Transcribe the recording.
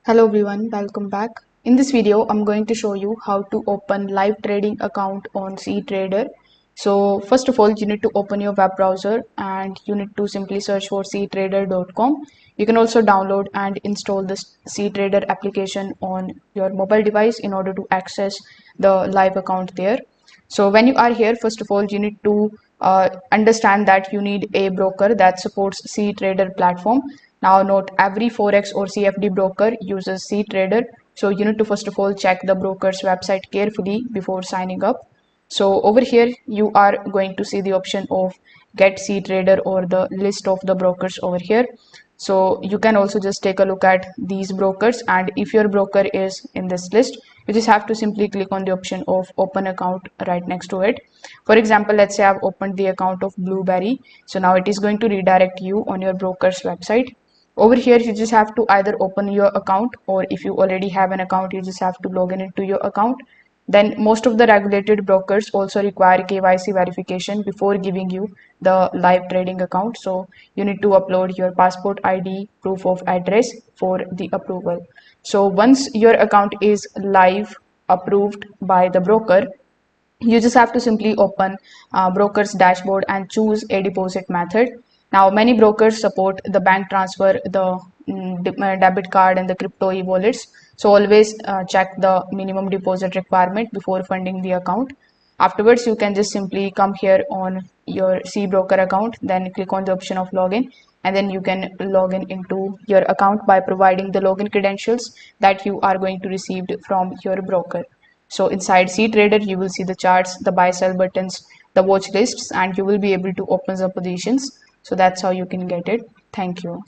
Hello everyone, welcome back. In this video, I'm going to show you how to open live trading account on Ctrader. So first of all, you need to open your web browser and you need to simply search for ctrader.com. You can also download and install this Ctrader application on your mobile device in order to access the live account there. So when you are here, first of all, you need to understand that you need a broker that supports Ctrader platform. Now note, every Forex or CFD broker uses Ctrader. So you need to first of all check the broker's website carefully before signing up. So over here, you are going to see the option of get Ctrader or the list of the brokers over here. So you can also just take a look at these brokers, and if your broker is in this list, you just have to simply click on the option of open account right next to it. For example, let's say I've opened the account of Blueberry. So now it is going to redirect you on your broker's website. Over here, you just have to either open your account, or if you already have an account, you just have to log in into your account. Then most of the regulated brokers also require KYC verification before giving you the live trading account. So you need to upload your passport ID, proof of address for the approval. So once your account is live, approved by the broker, you just have to simply open broker's dashboard and choose a deposit method. Now many brokers support the bank transfer, the debit card and the crypto e-wallets. So always check the minimum deposit requirement before funding the account. Afterwards, you can just simply come here on your C broker account, then click on the option of login, and then you can log in into your account by providing the login credentials that you are going to receive from your broker. So inside Ctrader, you will see the charts, the buy sell buttons, the watch lists, and you will be able to open the positions. So that's how you can get it. Thank you.